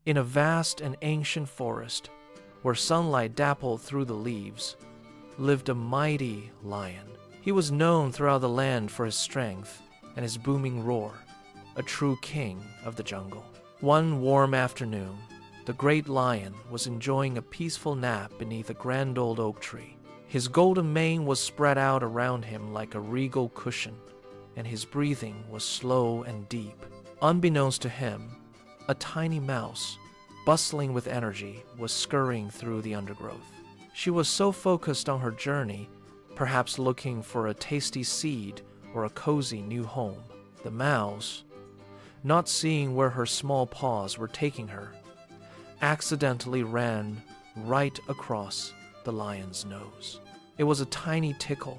In a vast and ancient forest, where sunlight dappled through the leaves, lived a mighty lion. He was known throughout the land for his strength and his booming roar, a true king of the jungle. One warm afternoon, the great lion was enjoying a peaceful nap beneath a grand old oak tree. His golden mane was spread out around him like a regal cushion, and his breathing was slow and deep. Unbeknownst to him, a tiny mouse, bustling with energy, was scurrying through the undergrowth. She was so focused on her journey, perhaps looking for a tasty seed or a cozy new home. The mouse, not seeing where her small paws were taking her, accidentally ran right across the lion's nose. It was a tiny tickle,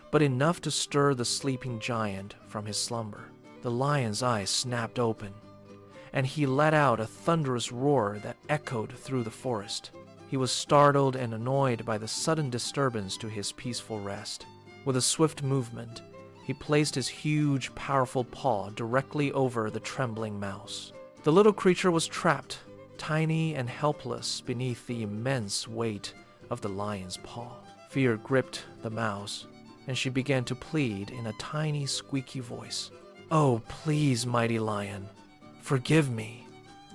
but enough to stir the sleeping giant from his slumber. The lion's eyes snapped open, and he let out a thunderous roar that echoed through the forest. He was startled and annoyed by the sudden disturbance to his peaceful rest. With a swift movement, he placed his huge, powerful paw directly over the trembling mouse. The little creature was trapped, tiny and helpless beneath the immense weight of the lion's paw. Fear gripped the mouse, and she began to plead in a tiny, squeaky voice. "Oh, please, mighty lion, forgive me,"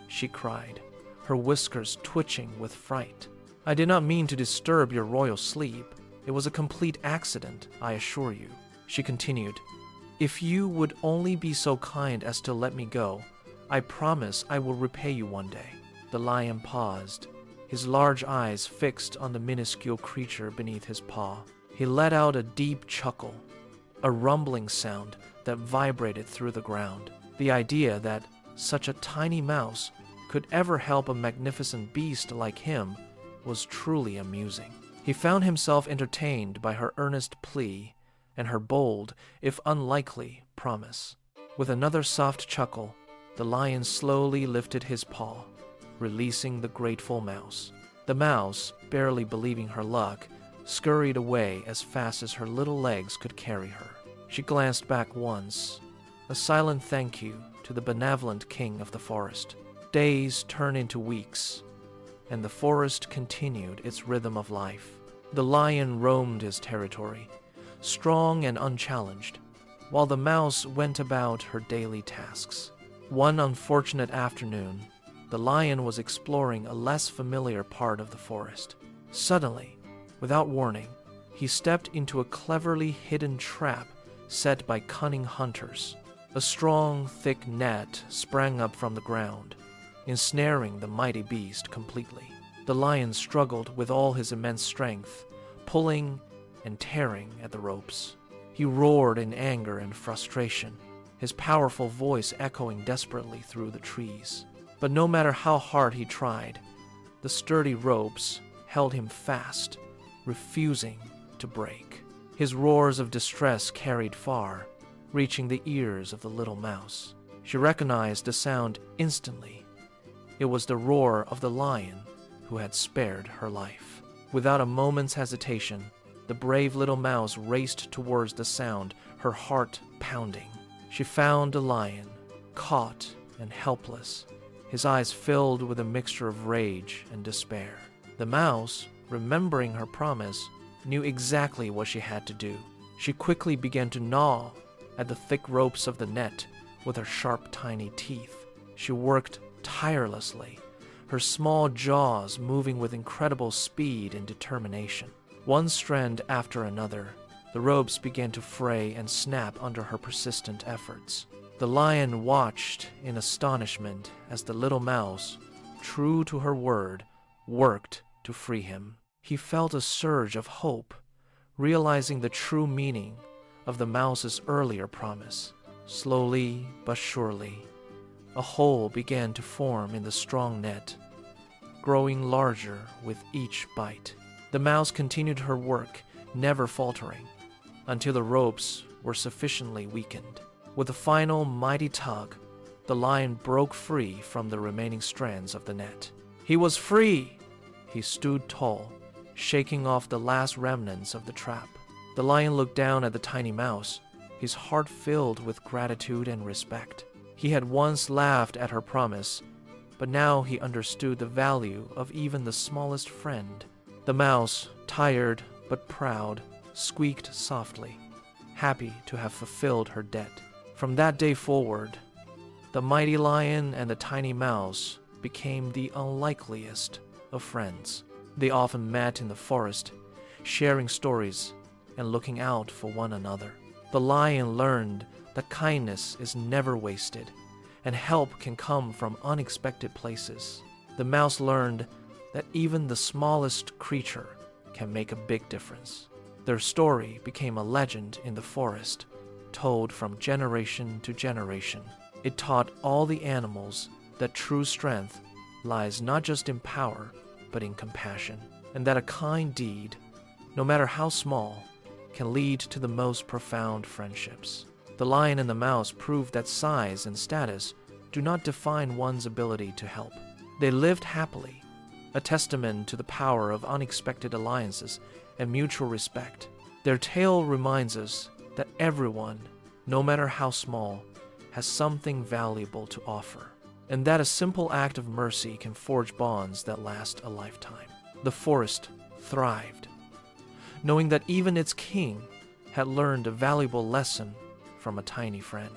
she cried, her whiskers twitching with fright. "I did not mean to disturb your royal sleep. It was a complete accident, I assure you," she continued. "If you would only be so kind as to let me go, I promise I will repay you one day." The lion paused, his large eyes fixed on the minuscule creature beneath his paw. He let out a deep chuckle, a rumbling sound that vibrated through the ground. The idea that such a tiny mouse could ever help a magnificent beast like him was truly amusing. He found himself entertained by her earnest plea and her bold, if unlikely, promise. With another soft chuckle, the lion slowly lifted his paw, releasing the grateful mouse. The mouse, barely believing her luck, scurried away as fast as her little legs could carry her. She glanced back once, a silent thank you to the benevolent king of the forest. Days turned into weeks, and the forest continued its rhythm of life. The lion roamed his territory, strong and unchallenged, while the mouse went about her daily tasks. One unfortunate afternoon, the lion was exploring a less familiar part of the forest. Suddenly, without warning, he stepped into a cleverly hidden trap set by cunning hunters. A strong, thick net sprang up from the ground, ensnaring the mighty beast completely. The lion struggled with all his immense strength, pulling and tearing at the ropes. He roared in anger and frustration, his powerful voice echoing desperately through the trees. But no matter how hard he tried, the sturdy ropes held him fast, refusing to break. His roars of distress carried far, reaching the ears of the little mouse. She recognized the sound instantly. It was the roar of the lion who had spared her life. Without a moment's hesitation, the brave little mouse raced towards the sound, her heart pounding. She found the lion, caught and helpless, his eyes filled with a mixture of rage and despair. The mouse, remembering her promise, knew exactly what she had to do. She quickly began to gnaw at the thick ropes of the net with her sharp, tiny teeth. She worked tirelessly, her small jaws moving with incredible speed and determination. One strand after another, the ropes began to fray and snap under her persistent efforts. The lion watched in astonishment as the little mouse, true to her word, worked to free him. He felt a surge of hope, realizing the true meaning of the mouse's earlier promise. Slowly but surely, a hole began to form in the strong net, growing larger with each bite. The mouse continued her work, never faltering, until the ropes were sufficiently weakened. With a final mighty tug, the lion broke free from the remaining strands of the net. He was free! He stood tall, shaking off the last remnants of the trap. The lion looked down at the tiny mouse, his heart filled with gratitude and respect. He had once laughed at her promise, but now he understood the value of even the smallest friend. The mouse, tired but proud, squeaked softly, happy to have fulfilled her debt. From that day forward, the mighty lion and the tiny mouse became the unlikeliest of friends. They often met in the forest, sharing stories and looking out for one another. The lion learned that kindness is never wasted, and help can come from unexpected places. The mouse learned that even the smallest creature can make a big difference. Their story became a legend in the forest, told from generation to generation. It taught all the animals that true strength lies not just in power, but in compassion, and that a kind deed, no matter how small, can lead to the most profound friendships. The lion and the mouse proved that size and status do not define one's ability to help. They lived happily, a testament to the power of unexpected alliances and mutual respect. Their tale reminds us that everyone, no matter how small, has something valuable to offer, and that a simple act of mercy can forge bonds that last a lifetime. The forest thrived, knowing that even its king had learned a valuable lesson from a tiny friend.